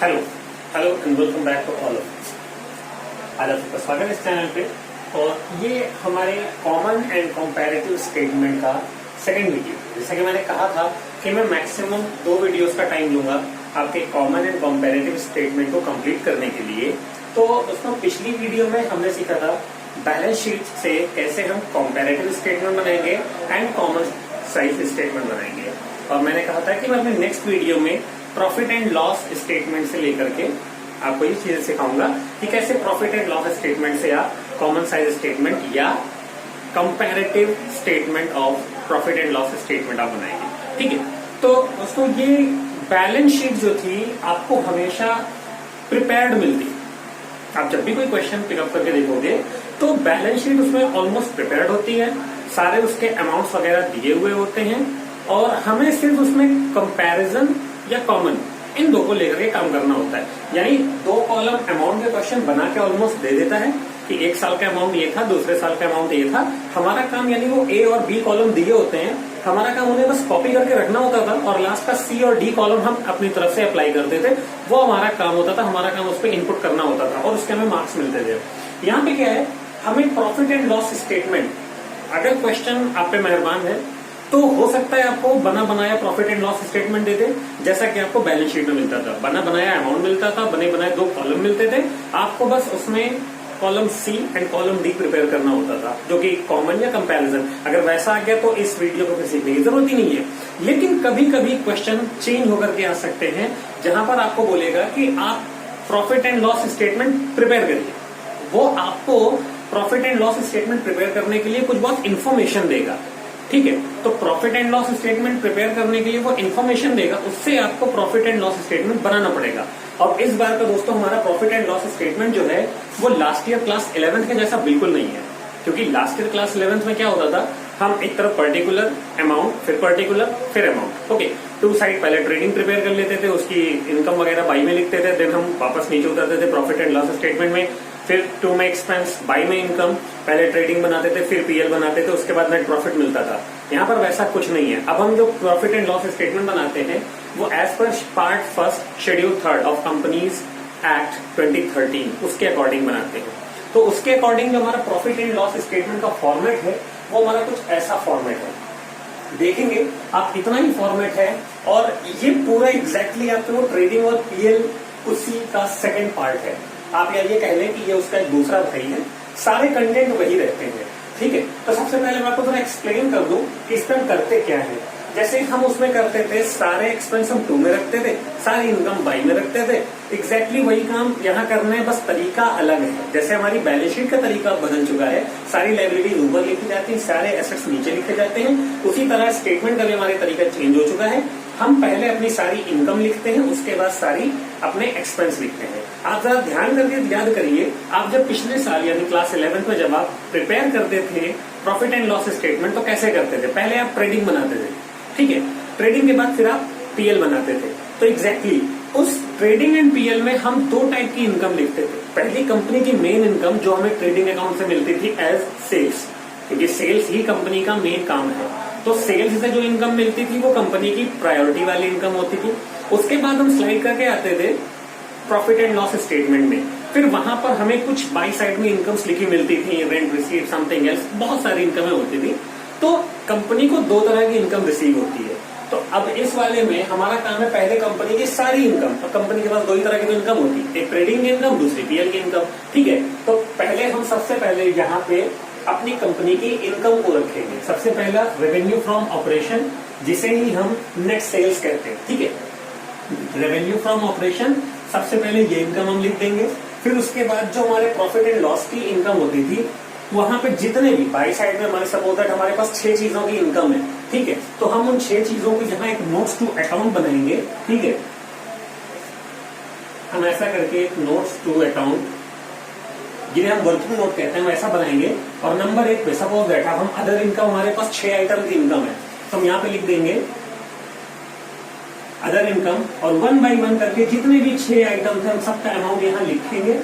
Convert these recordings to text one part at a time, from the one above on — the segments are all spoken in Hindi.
Hello hello and welcome back to all of. आज आपका स्वागत है इस चैनल पे। और ये हमारे कॉमन एंड कंपैरेटिव स्टेटमेंट का सेकंड वीडियो। जैसा कि मैंने कहा था कि मैं मैक्सिमम 2 वीडियोस का टाइम लूंगा आपके कॉमन एंड कंपैरेटिव स्टेटमेंट को कंप्लीट करने के लिए। तो दोस्तों, पिछली वीडियो में हमने सीखा था बैलेंस शीट से कैसे हम कंपैरेटिव स्टेटमेंट बनाएंगे एंड कॉमन साइज स्टेटमेंट बनाएंगे। और मैंने कहा था कि मैं अपने नेक्स्ट वीडियो में प्रॉफिट एंड लॉस स्टेटमेंट से लेकर के आपको ये चीजें सिखाऊंगा कि कैसे प्रॉफिट एंड लॉस स्टेटमेंट से आप कॉमन साइज स्टेटमेंट या comparative statement of profit and loss statement आप बनाएंगे। ठीक है, तो दोस्तों ये बैलेंस शीट जो थी आपको हमेशा प्रिपेयर्ड मिलती। आप जब भी कोई क्वेश्चन पिकअप करके देखोगे तो बैलेंस शीट उसमें ऑलमोस्ट प्रिपेयर्ड होती है, सारे उसके अमाउंट्स वगैरह दिए हुए होते हैं और हमें सिर्फ उसमें कंपैरिजन या कॉमन इन दो को लेकर के काम करना होता है। यानी 2 कॉलम अमाउंट के क्वेश्चन बना के ऑलमोस्ट दे देता है कि 1 साल का अमाउंट ये था, दूसरे साल का अमाउंट ये था। हमारा काम यानी वो ए और बी कॉलम दिए होते हैं, हमारा काम उन्हें बस कॉपी करके रखना होता था और लास्ट का सी और डी कॉलम हम अपनी तरफ से अप्लाई करते थे। वो हमारा काम होता था, हमारा काम उस पर इनपुट करना होता था और उसके हमें मार्क्स मिलते थे। यहाँ पे क्या है, हमें प्रॉफिट एंड लॉस स्टेटमेंट, अगर क्वेश्चन आप पे मेहरबान है तो हो सकता है आपको बना बनाया प्रॉफिट एंड लॉस स्टेटमेंट दे दे, जैसा कि आपको बैलेंस शीट में मिलता था। बना बनाया अमाउंट मिलता था, बने बनाए 2 कॉलम मिलते थे, आपको बस उसमें column C and column D prepare करना होता था, जो कि कॉमन या कंपैरिजन। अगर वैसा आ गया तो इस वीडियो को फिर सीखने की जरूरत ही नहीं है। लेकिन कभी कभी क्वेश्चन चेंज होकर के आ सकते हैं, जहां पर आपको बोलेगा कि आप profit and loss statement prepare करिए। वो आपको profit and loss statement prepare करने के लिए कुछ बहुत इन्फॉर्मेशन देगा। ठीक है, तो profit and loss statement prepare करने के लिए वो इन्फॉर्मेशन देगा, उससे आपको प्रॉफिट एंड लॉस स्टेटमेंट बनाना पड़ेगा। और इस बार का दोस्तों हमारा प्रॉफिट एंड लॉस स्टेटमेंट जो है वो लास्ट ईयर क्लास 11th के जैसा बिल्कुल नहीं है। क्योंकि लास्ट ईयर क्लास 11th में क्या होता था, हम एक तरफ पर्टिकुलर अमाउंट, फिर पर्टिकुलर, फिर अमाउंट, ओके 2 साइड पहले ट्रेडिंग प्रिपेयर कर लेते थे, उसकी इनकम वगैरह बाई में लिखते थे, देन हम वापस नीचे उतरते थे प्रॉफिट एंड लॉस स्टेटमेंट में, फिर टू में एक्सपेंस, बाई में इनकम, पहले ट्रेडिंग बनाते थे, फिर पीएल बनाते थे, उसके बाद नेट प्रॉफिट मिलता था। यहाँ पर वैसा कुछ नहीं है। अब हम जो प्रॉफिट एंड लॉस स्टेटमेंट बनाते हैं वो as per part 1 schedule 3 of companies act 2013 उसके अकॉर्डिंग बनाते हैं। तो उसके अकॉर्डिंग जो हमारा प्रॉफिट एंड लॉस स्टेटमेंट का फॉर्मेट है वो हमारा कुछ ऐसा फॉर्मेट है। देखेंगे आप, इतना ही फॉर्मेट है और ये पूरा एग्जैक्टली आपके वो ट्रेडिंग और पीएल उसी का सेकेंड पार्ट है। आप यार ये कह लें कि ये उसका एक दूसरा भाई है, सारे कंटेंट वही रहते हैं। ठीक है, तो सबसे पहले मैं आपको थोड़ा एक्सप्लेन कर दूं कि इसमें हम करते क्या है। जैसे हम उसमें करते थे, सारे एक्सपेंस हम 2 में रखते थे, सारी इनकम बाई में रखते थे। एग्जैक्टली वही काम यहाँ करना है, बस तरीका अलग है। जैसे हमारी बैलेंस शीट का तरीका बदल चुका है, सारी लायबिलिटीज ऊपर लिखी जाती है, सारे एसेट्स नीचे लिखे जाते हैं, उसी तरह स्टेटमेंट का भी हमारे तरीका चेंज हो चुका है। हम पहले अपनी सारी इनकम लिखते हैं, उसके बाद सारी अपने एक्सपेंस लिखते हैं। आप जरा ध्यान करके याद करिए, आप जब पिछले साल यानी क्लास 11th में जब आप प्रिपेयर करते थे प्रॉफिट एंड लॉस स्टेटमेंट तो कैसे करते थे, पहले आप ट्रेडिंग बनाते थे। ठीक है, ट्रेडिंग के बाद फिर आप पीएल बनाते थे। तो एग्जैक्टली उस ट्रेडिंग एंड पीएल में हम 2 टाइप की इनकम लिखते थे। पहली कंपनी की मेन इनकम जो हमें ट्रेडिंग अकाउंट से मिलती थी एज सेल्स, क्योंकि सेल्स ही कंपनी का मेन काम है। तो सेल्स से जो इनकम मिलती थी वो कंपनी की प्रायोरिटी वाली इनकम होती थी। उसके बाद हम स्लाइड करके आते थे प्रॉफिट एंड लॉस स्टेटमेंट में, फिर वहां पर हमें कुछ बाई साइड में इनकम्स लिखी मिलती थी, रेंट रिसीव, समथिंग एल्स, बहुत सारी इनकमें होती थी। तो कंपनी को 2 तरह की इनकम रिसीव होती है। तो अब इस वाले में हमारा काम है पहले कंपनी की सारी इनकम, और कंपनी के पास 2 ही तरह की तो इनकम होती है, एक ट्रेडिंग की इनकम, दूसरी पीएल की इनकम। ठीक है, तो पहले हम सबसे पहले यहाँ पे अपनी कंपनी की इनकम को रखेंगे। सबसे पहला रेवेन्यू फ्रॉम ऑपरेशन, जिसे ही हम नेट सेल्स कहते हैं। ठीक है, रेवेन्यू फ्रॉम ऑपरेशन, सबसे पहले ये इनकम हम लिख देंगे। फिर उसके बाद जो हमारे प्रॉफिट एंड लॉस की इनकम होती थी, वहां पे जितने भी बाई साइड में हमारे सपोज दैट हमारे पास 6 चीजों की इनकम है। ठीक है, तो हम उन 6 चीजों की जहां एक नोट्स टू अकाउंट बनाएंगे। ठीक है, हम ऐसा करके एक नोट्स टू अकाउंट, जिन्हें हम वर्किंग नोट कहते हैं, वैसा बनाएंगे। और नंबर 1 पे सपोज दैट हम अदर इनकम, हमारे पास 6 आइटम की इनकम है, तो हम यहाँ पे लिख देंगे अदर इनकम, और 1 बाई 1 करके जितने भी 6 आइटम थे हम सबका अमाउंट यहाँ लिखेंगे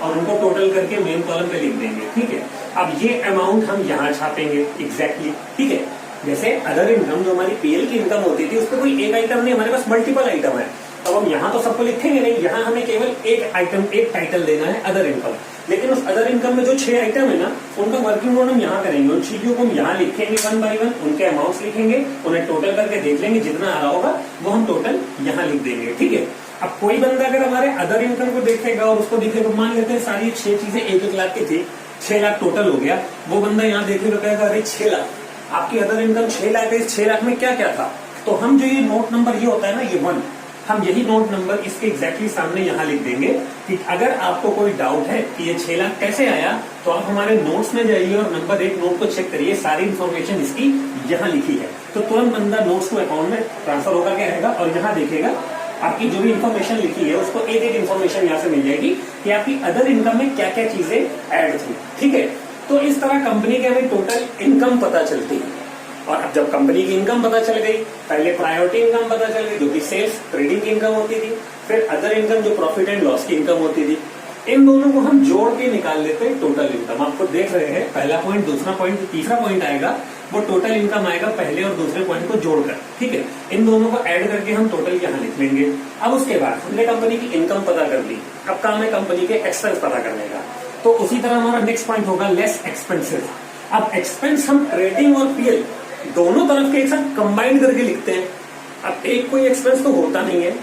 और उनको टोटल करके मेन कॉलम पे लिख देंगे। ठीक है, अब ये अमाउंट हम यहाँ छापेंगे एग्जैक्टली। ठीक है, जैसे अदर इनकम जो हमारी पीएल की इनकम होती थी उस पर कोई एक आइटम नहीं, हमारे पास मल्टीपल आइटम है। अब हम यहाँ तो सबको लिखेंगे नहीं, यहाँ हमें केवल एक आइटम, एक टाइटल देना है अदर इनकम। लेकिन उस अदर इनकम में जो 6 आइटम है ना, उनका वर्किंग नोट हम यहाँ करेंगे, उन चीजों को हम यहाँ लिखेंगे 1 by 1, उनके अमाउंट्स लिखेंगे, उन्हें टोटल करके देख लेंगे, जितना आ रहा होगा वो हम टोटल यहाँ लिख देंगे। ठीक है। अब कोई बंदा अगर हमारे अदर इनकम को देखेगा और उसको दिखेगा, मान लेते हैं सारी 6 चीजें 1-1 लाख की थी, 6 लाख टोटल हो गया, वो बंदा यहाँ देखेगा कहेगा अरे 6 लाख, आपकी अदर इनकम 6 लाख है, इस 6 लाख में क्या क्या था? तो हम जो ये नोट नंबर ये होता है ना, ये 1, हम यही नोट नंबर इसके एग्जैक्टली सामने यहाँ लिख देंगे कि अगर आपको कोई डाउट है कि ये 6 लाख कैसे आया, तो आप हमारे नोट्स में जाइए और नंबर 1 नोट को चेक करिए, सारी इन्फॉर्मेशन इसकी यहाँ लिखी है। तो तुरंत बंदा नोट्स को अकाउंट में ट्रांसफर होकर के आएगा और यहाँ देखेगा आपकी जो भी इन्फॉर्मेशन लिखी है उसको एक एक इन्फॉर्मेशन यहाँ से मिल जाएगी कि आपकी अदर इनकम में क्या क्या चीजें ऐड थी। ठीक है। तो इस तरह कंपनी के हमें टोटल इनकम पता चलती है। और अब जब कंपनी की इनकम पता चल गई, पहले प्रायोरिटी इनकम पता चल गई जो कि सेल्स ट्रेडिंग की इनकम होती थी, फिर अदर इनकम जो प्रॉफिट एंड लॉस की इनकम होती थी, इन दोनों को हम जोड़ के निकाल लेते हैं टोटल इनकम। आपको देख रहे हैं पहला पॉइंट, दूसरा पॉइंट, तीसरा पॉइंट आएगा, वो टोटल इनकम आएगा पहले और दूसरे पॉइंट को जोड़कर। ठीक है। इन दोनों को ऐड करके हम टोटल यहाँ लिख लेंगे। अब उसके बाद हमने कंपनी की इनकम पता कर ली, अब काम है कंपनी के एक्सपेंस पता करने का। तो उसी तरह हमारा नेक्स्ट पॉइंट होगा लेस एक्सपेंसेस। अब एक्सपेंस हम ट्रेडिंग और पीएल दोनों तरफ के एक साथ कंबाइन करके लिखते हैं। अब एक कोई एक्सपेंस तो होता नहीं है,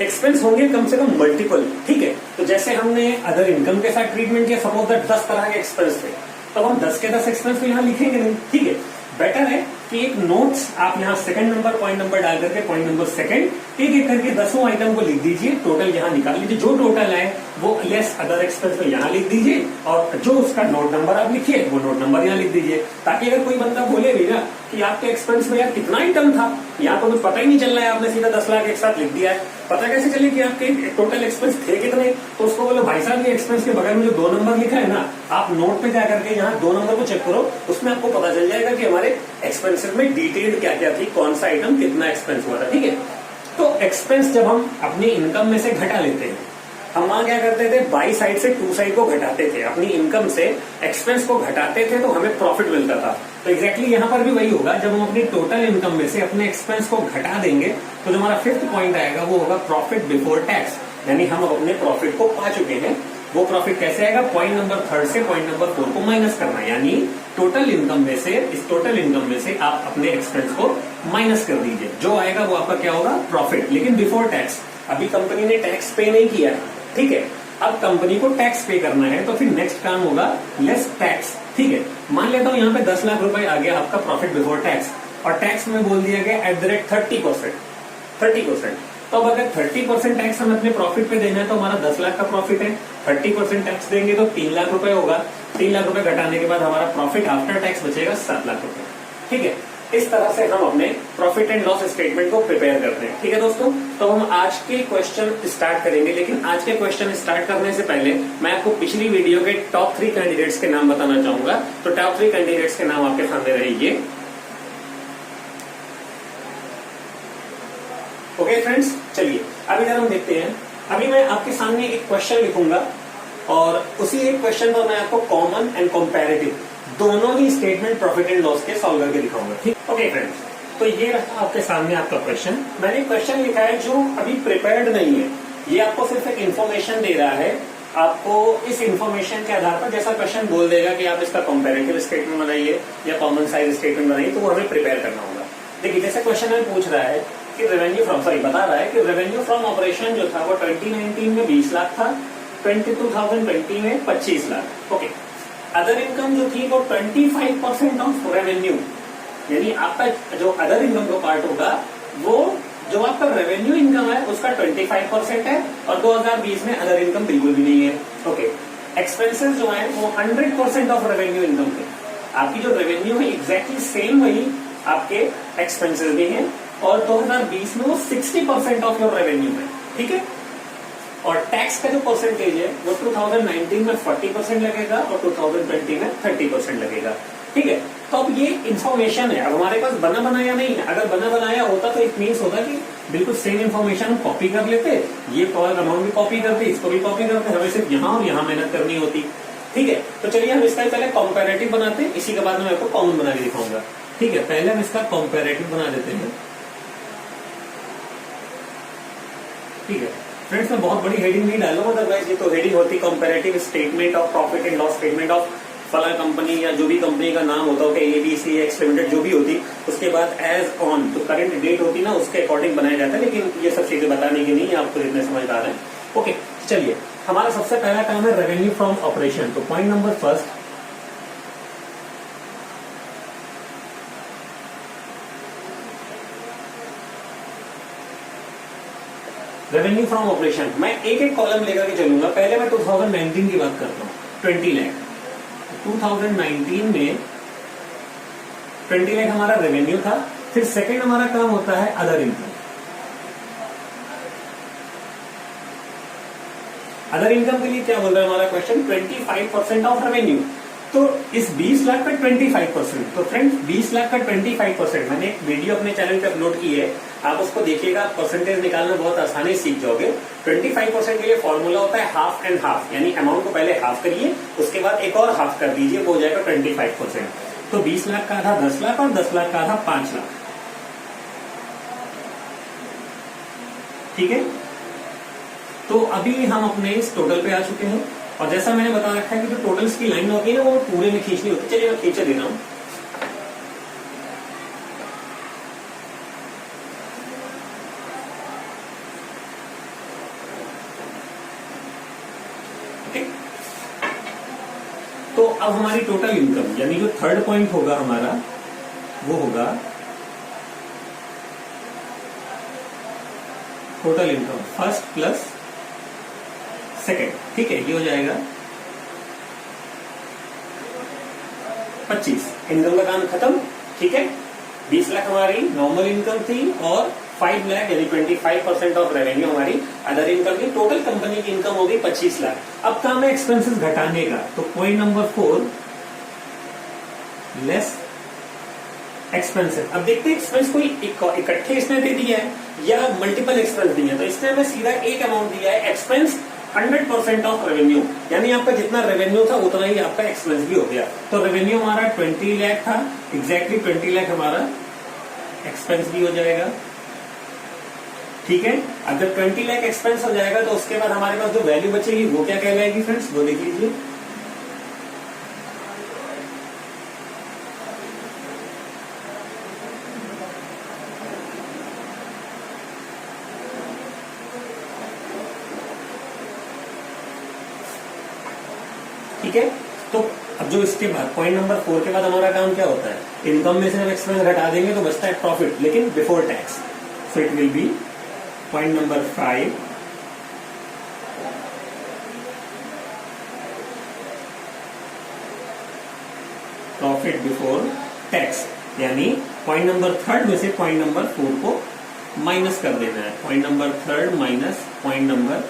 एक्सपेंस होंगे कम से कम मल्टीपल। ठीक है। तो जैसे हमने अदर इनकम के साथ ट्रीटमेंट किया, सपोज दैट 10 तरह के एक्सपेंस थे, तो हम 10 के 10 एक्सपेंस तो यहाँ लिखेंगे नहीं। ठीक है। बेटर है कि एक नोट्स आप यहाँ सेकंड नंबर पॉइंट नंबर डाल करके पॉइंट नंबर सेकंड एक एक करके 10 आइटम को लिख दीजिए, टोटल यहाँ निकाल लीजिए, जो टोटल है वो लेस अदर एक्सपेंस में यहाँ लिख दीजिए और जो उसका नोट नंबर आप लिखिए वो नोट नंबर यहाँ लिख दीजिए, ताकि अगर कोई बंदा बोले भी ना कि आपके एक्सपेंस में यार कितना आइटम था, यहाँ तो कुछ पता ही नहीं चल रहा है, आपने सीधा 10 लाख एक साथ लिख दिया है, पता कैसे चले कि आपके टोटल एक्सपेंस थे कितने? तो उसको बोलो भाई साहब ये एक्सपेंस के बगल में जो 2 नंबर लिखा है ना, आप नोट पे जाकर के यहाँ 2 नंबर को चेक करो, उसमें आपको पता चल जाएगा कि हमारे एक्सपेंसेस में डिटेल क्या क्या थी, कौन सा आइटम कितना एक्सपेंस हुआ था। ठीक है। तो एक्सपेंस जब हम अपनी इनकम में से घटा लेते हैं, हम वहां क्या करते थे, बाई साइड से टू साइड को घटाते थे, अपनी इनकम से एक्सपेंस को घटाते थे तो हमें प्रॉफिट मिलता था। तो एग्जैक्टली यहाँ पर भी वही होगा, जब हम अपनी टोटल इनकम में से अपने एक्सपेंस को घटा देंगे तो जो हमारा 5th पॉइंट आएगा वो होगा प्रॉफिट बिफोर टैक्स, यानी हम अपने प्रॉफिट को पा चुके हैं। वो प्रॉफिट कैसे आएगा? पॉइंट नंबर 3 से पॉइंट नंबर 4 को माइनस करना, यानी टोटल इनकम में से, इस टोटल इनकम में से आप अपने एक्सपेंस को माइनस कर दीजिए, जो आएगा वो आपका क्या होगा? प्रॉफिट, लेकिन बिफोर टैक्स। अभी कंपनी ने टैक्स पे नहीं किया है। ठीक है। अब कंपनी को टैक्स पे करना है तो फिर नेक्स्ट काम होगा लेस टैक्स। ठीक है। मान लेता हूं यहाँ पे 10 लाख रुपए आ गया आपका प्रॉफिट बिफोर टैक्स, और टैक्स में बोल दिया गया @ 30%। तो अब अगर 30% टैक्स हमें अपने प्रॉफिट पे देना है तो हमारा 10 लाख का प्रॉफिट है, 30% टैक्स देंगे तो 3 लाख रुपए होगा। 3 लाख रुपए घटाने के बाद हमारा प्रॉफिट आफ्टर टैक्स बचेगा 7 लाख रुपए। ठीक है। इस तरह से हम अपने प्रॉफिट एंड लॉस स्टेटमेंट को प्रिपेयर करते हैं। ठीक है दोस्तों, तो हम आज के क्वेश्चन स्टार्ट करेंगे, लेकिन आज के क्वेश्चन स्टार्ट करने से पहले मैं आपको पिछली वीडियो के टॉप 3 कैंडिडेट्स के नाम बताना चाहूंगा। तो टॉप 3 कैंडिडेट्स के नाम आपके सामने रहेंगे। ओके फ्रेंड्स, चलिए अभी जरा हम देखते हैं। अभी मैं आपके सामने एक क्वेश्चन लिखूंगा और उसी एक क्वेश्चन पर मैं आपको कॉमन एंड कंपैरेटिव दोनों ही स्टेटमेंट प्रॉफिट एंड लॉस के सॉल्व करके दिखाऊंगा। ठीक, ओके फ्रेंड्स, तो ये रहा आपके सामने आपका क्वेश्चन। मैंने क्वेश्चन लिखा है जो अभी प्रिपेयर्ड नहीं है, ये आपको सिर्फ एक इन्फॉर्मेशन दे रहा है। आपको इस इन्फॉर्मेशन के आधार पर जैसा क्वेश्चन बोल देगा कि आप इसका कंपैरेटिव स्टेटमेंट बनाइए या कॉमन साइज स्टेटमेंट बनाइए, तो वो हमें प्रिपेयर करना होगा। देखिए जैसे क्वेश्चन में पूछ रहा है कि रेवेन्यू फ्रॉम, बता रहा है कि रेवेन्यू फ्रॉम ऑपरेशन जो था वो 2019 में 20 लाख था, 2020 में 25 लाख। ओके, अदर इनकम जो थी वो 25% ऑफ रेवेन्यू, यानी आपका जो अदर इनकम का पार्ट होगा वो जो आपका रेवेन्यू इनकम है उसका 25% है, और 2020 में अदर इनकम बिल्कुल भी नहीं है। ओके, एक्सपेंसेस जो है वो 100% ऑफ रेवेन्यू इनकम थे। आपकी जो रेवेन्यू है एग्जैक्टली सेम वही आपके एक्सपेंसेस भी हैं, और 2020 में वो 60% ऑफ योर रेवेन्यू है। ठीक है। और टैक्स का जो परसेंटेज है वो 2019 में 40% लगेगा और 2020 में 30% लगेगा। ठीक है। तो अब ये इन्फॉर्मेशन है, अब हमारे पास बना बनाया नहीं है। अगर बना बनाया होता तो इट मीन्स होता कि बिल्कुल सेम इन्फॉर्मेशन हम कॉपी कर लेते, ये अमाउंट भी कॉपी करते, इसको भी कॉपी करते, हमें सिर्फ यहाँ और यहाँ मेहनत करनी होती। ठीक है। तो चलिए हम इसका पहले कंपैरेटिव बनाते हैं, इसी के बाद मैं आपको कॉमन बना के दिखाऊंगा। ठीक है, पहले हम इसका कंपैरेटिव बना देते हैं। ठीक है फ्रेंड्स, मैं बहुत बड़ी हेडिंग नहीं डालूंगा, अदरवाइज ये तो हेडिंग होती comparative statement of profit and loss statement of फला कंपनी, या जो भी कंपनी का नाम होता है ABC एक्स लिमिटेड जो भी होती, उसके बाद एज ऑन तो करंट डेट होती ना, उसके अकॉर्डिंग बनाया जाता है। लेकिन ये सब चीजें बताने की नहीं है, आपको इतने समझदार हैं। ओके चलिए, हमारा सबसे पहला काम है रेवेन्यू फ्रॉम ऑपरेशन। तो point number first, revenue from operation. मैं एक एक कॉलम लेकर के चलूंगा। पहले मैं 2019 की बात करता हूँ, 20 लाख। 2019 में 20 लाख हमारा रेवेन्यू था। फिर सेकंड हमारा काम होता है अदर इनकम। अदर इनकम के लिए क्या बोल रहा है हमारा क्वेश्चन, 25% ऑफ रेवेन्यू। तो इस 20 लाख का 25%, तो फ्रेंड्स 20 लाख का 25%, मैंने एक वीडियो अपने चैनल पे अपलोड की है, आप उसको देखिएगा, परसेंटेज निकालना बहुत आसानी सीख जाओगे। 25% के लिए फॉर्मूला होता है हाफ एंड हाफ, यानी अमाउंट को पहले हाफ करिए, उसके बाद एक और हाफ कर दीजिए, वो हो जाएगा 25%। तो 20 लाख का था 10 लाख और 10 लाख का था 5 लाख। ठीक है, तो अभी हम अपने इस टोटल पे आ चुके हैं, और जैसा मैंने बता रखा है कि जो टोटल्स की लाइन होती है ना, वो पूरे में खींचनी होती है। चलिए मैं खींचे दे रहा हूं। तो अब हमारी टोटल इनकम, यानी जो थर्ड पॉइंट होगा हमारा, वो होगा total income first plus second. ठीक है, ये हो जाएगा 25। इनकम का काम खत्म। ठीक है, 20 लाख हमारी नॉर्मल इनकम थी, और 5 लाख यानी 25% ऑफ रेवेन्यू हमारी अदर इनकम की। टोटल कंपनी की इनकम होगी 25 लाख। अब काम है एक्सपेंसेस घटाने का। तो पॉइंट नंबर 4, लेस एक्सपेंसेस। अब देखते हैं एक्सपेंस कोई इकट्ठे इसने दे दिया है या मल्टीपल एक्सपेंस दिए हैं। तो इसने हमें सीधा एक अमाउंट दिया है, एक्सपेंस 100% ऑफ रेवेन्यू, यानी आपका जितना रेवेन्यू था उतना ही आपका एक्सपेंस भी हो गया। तो रेवेन्यू हमारा 20 लाख था, एग्जैक्टली 20 लाख हमारा एक्सपेंस भी हो जाएगा। ठीक है, अब जब 20 लाख एक्सपेंस हो जाएगा तो उसके बाद हमारे पास जो वैल्यू बचेगी वो क्या कहलाएगी फ्रेंड्स, वो देख लीजिए। ठीक है, तो अब जो इसके बाद पॉइंट नंबर 4 के बाद हमारा काम क्या होता है, इनकम में से हम एक्सपेंस घटा देंगे तो बचता है प्रॉफिट, लेकिन before tax. So it will B point number 5, profit before tax, यानी पॉइंट नंबर 3 में से पॉइंट नंबर 4 को माइनस कर देना है। Point number 3 minus point number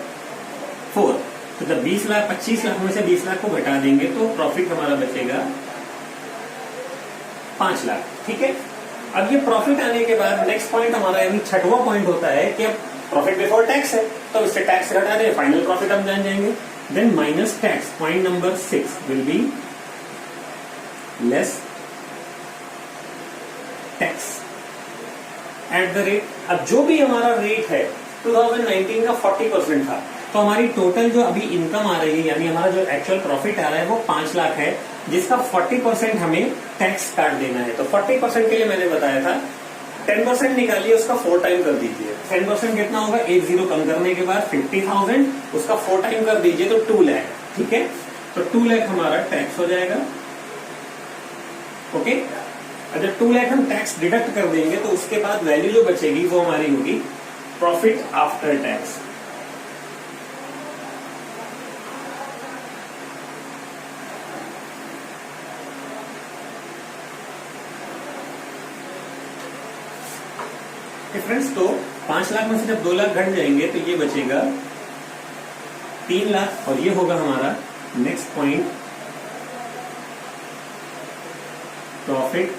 4। तो जब 20 लाख 25 लाख में से 20 लाख को घटा देंगे तो प्रॉफिट हमारा बचेगा 5 लाख। ठीक है, अब ये प्रॉफिट आने के बाद नेक्स्ट पॉइंट हमारा यानी छठवां पॉइंट होता है कि अब प्रॉफिट बिफोर टैक्स है, तो इससे टैक्स घटा दें, फाइनल प्रॉफिट हम जान जाएंगे। Then minus tax, point number 6 will be less tax at the rate. अब जो भी हमारा रेट है 2019 का 40% था, तो हमारी टोटल जो अभी इनकम आ रही है, यानी हमारा जो एक्चुअल प्रॉफिट आ रहा है वो 5 लाख है, जिसका 40% हमें टैक्स काट देना है। तो 40% के लिए मैंने बताया था 10% निकालिए, उसका 4 टाइम कर दीजिए। 10% कितना होगा, 1 0 कम करने के बाद 50,000, उसका 4 टाइम कर दीजिए तो 2 लाख। ठीक है, तो 2 लाख हमारा टैक्स हो जाएगा। ओके, अगर 2 लाख हम टैक्स डिडक्ट कर देंगे तो उसके बाद वैल्यू जो बचेगी वो हमारी होगी प्रॉफिट आफ्टर टैक्स। फ्रेंड्स, तो 5 लाख में से जब 2 लाख घट जाएंगे तो ये बचेगा 3 लाख, और ये होगा हमारा next point, profit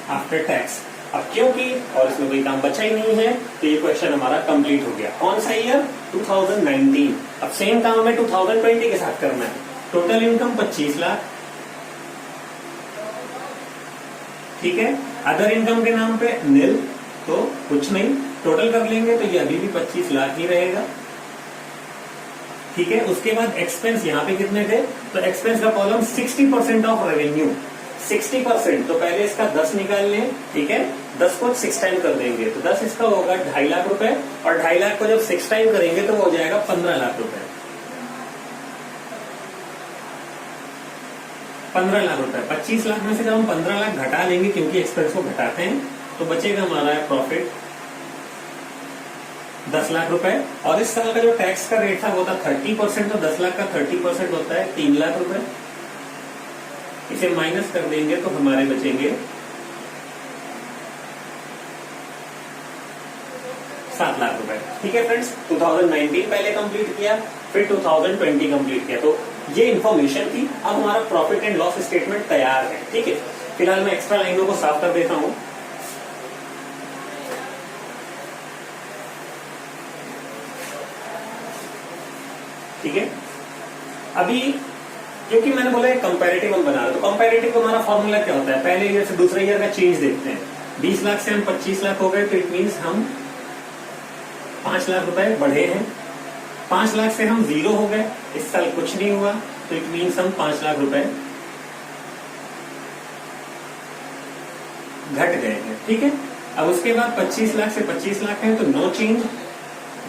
after tax. अब क्योंकि और इसमें कोई काम बचा ही नहीं है तो ये क्वेश्चन हमारा कंप्लीट हो गया। कौन सा ईयर, 2019। अब सेम काम हमें 2020 के साथ करना है। Total income 25 lakh. ठीक है, अदर इनकम के नाम पे निल, तो कुछ नहीं, टोटल कर लेंगे तो ये अभी भी 25 लाख ही रहेगा। ठीक है, उसके बाद एक्सपेंस यहाँ पे कितने थे, तो एक्सपेंस का कॉलम 60% ऑफ रेवेन्यू, 60%, तो पहले इसका 10 निकाल लें। ठीक है, 10 को 6 टाइम कर देंगे तो 10 इसका होगा 2.5 लाख रुपए, और 2.5 लाख को जब 6 टाइम करेंगे तो वो हो जाएगा 15 लाख रुपए। 15 लाख रुपए, 25 लाख में से जब हम 15 लाख घटा लेंगे, क्योंकि एक्सपेंस को घटाते हैं, तो बचेगा हमारा प्रॉफिट 10 लाख रुपए। और इस साल का जो टैक्स का रेट था वो था 30%, तो 10 लाख का 30% होता है 3 लाख रुपए। इसे माइनस कर देंगे तो हमारे बचेंगे 7 लाख रुपए। ठीक है फ्रेंड्स, 2019 पहले कंप्लीट किया, फिर 2020 कंप्लीट किया, तो ये इंफॉर्मेशन थी। अब हमारा प्रॉफिट एंड लॉस स्टेटमेंट तैयार है। ठीक है, फिलहाल मैं एक्स्ट्रा लाइनों को साफ कर देता हूं। ठीक है, अभी क्योंकि मैंने बोला है कंपैरेटिव हम बना रहे, तो कंपैरेटिव का हमारा फॉर्मूला क्या होता है, पहले ईयर से दूसरे ईयर का चेंज देखते हैं। 20 लाख से हम 25 लाख हो गए, तो इट मीन्स हम 5 लाख रुपए बढ़े हैं। 5 लाख से हम 0 हो गए, इस साल कुछ नहीं हुआ, तो इट मीन्स हम 5 लाख रुपए घट गए हैं। ठीक है, अब उसके बाद 25 लाख से 25 लाख है तो नो चेंज।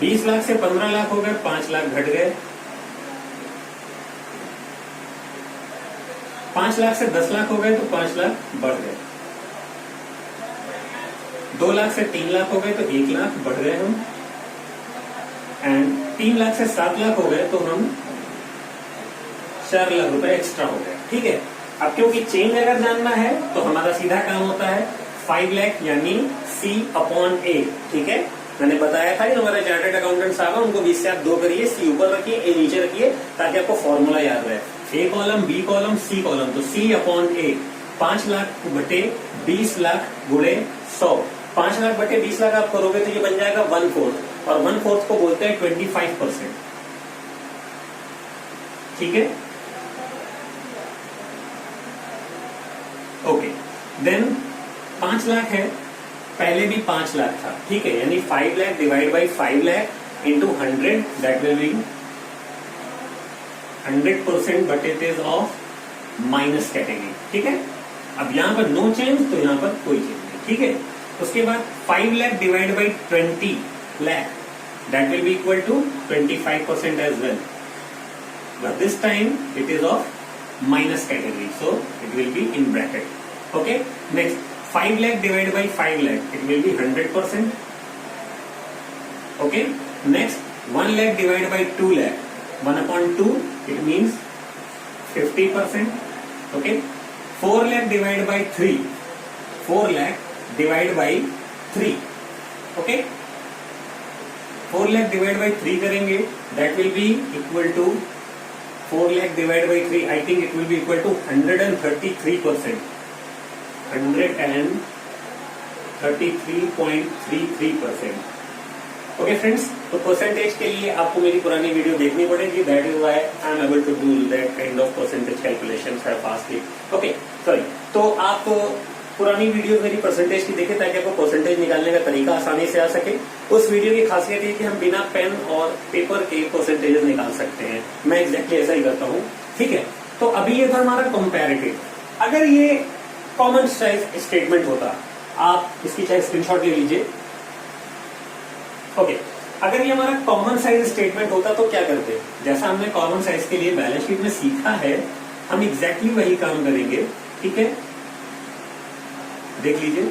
20 लाख से 15 लाख हो गए, 5 लाख घट गए। 5 लाख से 10 लाख हो गए तो 5 लाख बढ़ गए। 2 लाख से 3 लाख हो गए तो 1 लाख बढ़ गए हम। एंड 3 लाख से 7 लाख हो गए तो हम 4 लाख रुपए एक्स्ट्रा हो गए। ठीक है, अब क्योंकि चेंज अगर जानना है तो हमारा सीधा काम होता है 5 लाख यानी C/A। ठीक है, मैंने बताया था कि हमारे चार्टर्ड अकाउंटेंट साहब हैं, उनको 20 से आप 2 करिए, C ऊपर रखिए, A नीचे रखिए, ताकि आपको फॉर्मूला याद रहे। A column, B column, C column, तो C/A 5 लाख बटे 20 लाख गुणे 100। 5 लाख बटे 20 लाख आप करोगे तो ये बन जाएगा 1/4, और 1/4 को बोलते हैं 25%। ठीक है, ओके, देन 5 लाख है, पहले भी 5 लाख था। ठीक है, यानी 5 lakh divide by 5 lakh into 100, that will be 100% but it is of minus category. ठीक है, अब यहां पर नो चेंज, तो यहां पर कोई चेंज नहीं। ठीक है, उसके बाद 5 lakh divide by 20 lakh, that will be equal to 25% as well, but this time it is of minus category, so it will be in bracket. Okay, next 5 lakh divide by 5 lakh, it will be 100%। Okay, next 1 lakh divide by 2 lakh, 1/2, it means 50%. Okay, 4 lakh divided by 3, 4 lakh divided by 3. Okay, 4 lakh divided by 3 करेंगे, that will be equal to 4 lakh divided by 3. I think it will be equal to 133%. 133.33%. Okay friends, तो परसेंटेज के लिए आपको मेरी पुरानी वीडियो देखनी पड़ेगी, that is why I am able to do that kind of percentage calculations fastly. Okay, sorry, तो आप पुरानी वीडियो मेरी परसेंटेज की देखें ताकि आपको परसेंटेज निकालने का तरीका आसानी से आ सके। उस वीडियो की खासियत है कि हम बिना पेन और पेपर के परसेंटेजेस निकाल सकते हैं, मैं एग्जैक्टली ऐसा ही करता हूँ। ठीक है, तो अभी ये था हमारा कंपैरेटिव। अगर ये कॉमन साइज स्टेटमेंट होता, आप इसकी चाहे स्क्रीनशॉट ले लीजिए। ओके, अगर ये हमारा कॉमन साइज स्टेटमेंट होता तो क्या करते, जैसा हमने कॉमन साइज के लिए बैलेंस शीट में सीखा है, हम एग्जैक्टली वही काम करेंगे। ठीक है, देख लीजिए,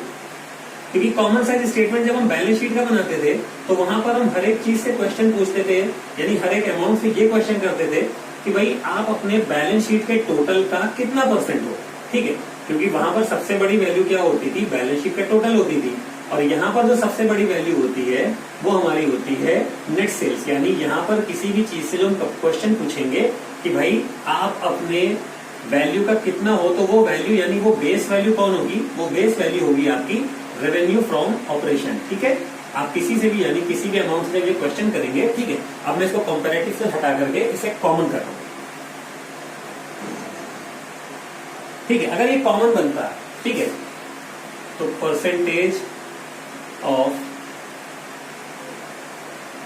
क्योंकि कॉमन साइज स्टेटमेंट जब हम बैलेंस शीट का बनाते थे तो वहां पर हम हर एक चीज से क्वेश्चन पूछते थे, यानी हर एक अमाउंट से ये क्वेश्चन करते थे कि भाई आप अपने बैलेंस शीट के टोटल का कितना परसेंट हो। ठीक है, क्योंकि वहां पर सबसे बड़ी वैल्यू क्या होती थी, बैलेंस शीट का टोटल होती थी, और यहाँ पर जो सबसे बड़ी वैल्यू होती है वो हमारी होती है नेट सेल्स। यानी यहाँ पर किसी भी चीज से जो हम क्वेश्चन पूछेंगे कि भाई आप अपने वैल्यू का कितना हो, तो वो वैल्यू यानी वो बेस वैल्यू कौन होगी, वो बेस वैल्यू होगी आपकी रेवेन्यू फ्रॉम ऑपरेशन। ठीक है, आप किसी से भी यानी किसी भी अमाउंट से ये क्वेश्चन करेंगे। ठीक है, अब मैं इसको कंपैरेटिव से हटा करके इसे कॉमन कर रहा हूं। ठीक है, अगर ये कॉमन बनता, ठीक है, तो percentage of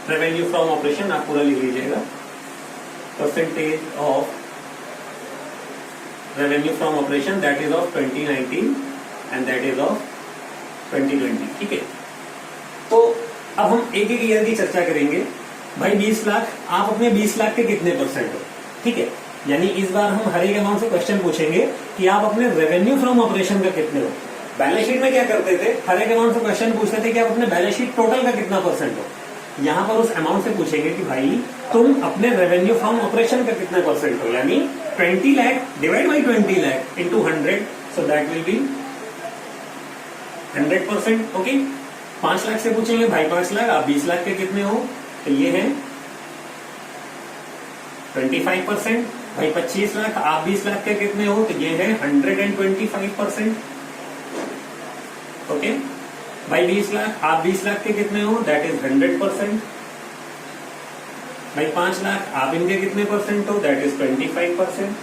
revenue from operation, आप पूरा लिख लीजिएगा, percentage of revenue from operation that is of 2019 and that is of 2020। ठीक है, तो अब हम एक एक ईयर की चर्चा करेंगे। भाई 20 लाख, आप अपने 20 लाख के कितने परसेंट हो? ठीक है, यानी इस बार हम हर एक अमाउंट से क्वेश्चन पूछेंगे कि आप अपने रेवेन्यू फ्रॉम ऑपरेशन का कितने हो। बैलेंस शीट में क्या करते थे, हर एक अमाउंट से क्वेश्चन पूछते थे कि आप अपने बैलेंस शीट टोटल का कितना परसेंट हो। यहाँ पर उस अमाउंट से पूछेंगे कि भाई तुम अपने रेवेन्यू फ्रॉम ऑपरेशन का कितने परसेंट हो, यानी 20 lakh divide by 20 lakh into 100, so that will be 100%। Okay, 5 lakh से पूछेंगे भाई 5 लाख, आप 20 लाख के कितने हो, तो ये है 25%। भाई 25 लाख, आप 20 लाख के कितने हो, तो ये है 125%। ओके, भाई 20 लाख, आप 20 लाख के कितने हो, दैट इज 100%। भाई 5 लाख, आप इनके कितने परसेंट हो, दैट इज 25%।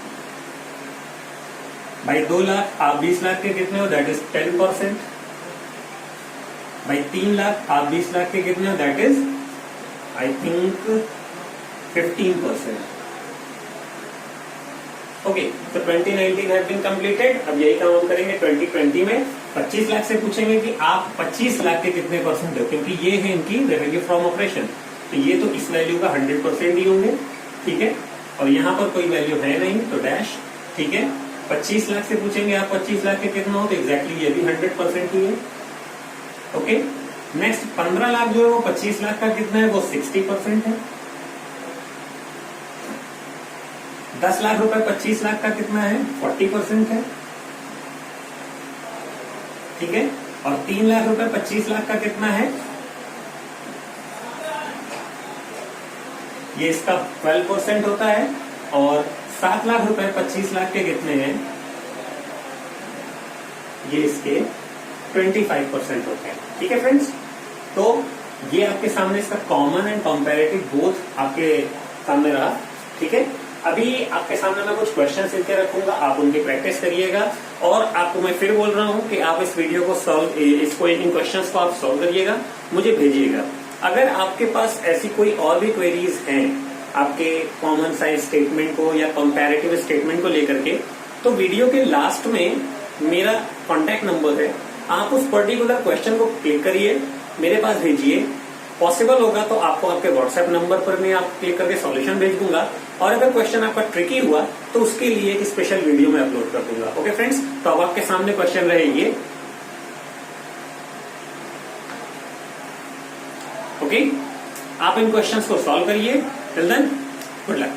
भाई 2 लाख, आप 20 लाख के कितने हो, दैट इज 10%। भाई 3 लाख, आप 20 लाख के कितने हो, that is I think 15%। Okay, तो 2019 हैव बीन कंप्लीटेड। अब यही काम हम करेंगे 2020 में। 25 लाख से पूछेंगे कि आप 25 लाख के कितने परसेंट हो, क्योंकि ये है इनकी रेवेन्यू फ्रॉम ऑपरेशन, तो ये तो इस वैल्यू का 100% ही होंगे। ठीक है, और यहाँ पर कोई वैल्यू है नहीं तो डैश। ठीक है, 25 लाख से पूछेंगे आप 25 लाख के कितना हो, तो एग्जैक्टली ये भी 100% ही है। ओके, नेक्स्ट 15 लाख जो है वो 25 लाख का कितना है, वो 60% है। 10 लाख रुपए 25 लाख का कितना है, 40% है। ठीक है, और 3 लाख रुपए 25 लाख का कितना है, ये इसका 12% होता है। और 7 लाख रुपए 25 लाख के कितने हैं, ये इसके 25% होते हैं। ठीक है फ्रेंड्स, तो ये आपके सामने इसका कॉमन एंड कंपैरेटिव बोथ आपके सामने रहा। ठीक है, अभी आपके सामने मैं कुछ क्वेश्चंस लिख के रखूंगा, आप उनकी प्रैक्टिस करिएगा। और आपको मैं फिर बोल रहा हूं कि आप इस वीडियो को इन क्वेश्चंस को आप सॉल्व करिएगा, मुझे भेजिएगा। अगर आपके पास ऐसी कोई और भी क्वेरीज हैं आपके कॉमन साइज स्टेटमेंट को या कंपैरेटिव स्टेटमेंट को लेकर के, तो वीडियो के लास्ट में मेरा कॉन्टैक्ट नंबर है, आप उस पर्टिकुलर क्वेश्चन को क्लिक करिए, मेरे पास भेजिए। पॉसिबल होगा तो आपको आपके व्हाट्सएप नंबर पर मैं आप क्लिक करके सॉल्यूशन भेज दूंगा, और अगर क्वेश्चन आपका ट्रिकी हुआ तो उसके लिए एक स्पेशल वीडियो में अपलोड कर दूंगा। ओके फ्रेंड्स, तो अब आपके सामने क्वेश्चन रहेंगे। ओके, आप इन क्वेश्चंस को सॉल्व करिए। Till then, good luck.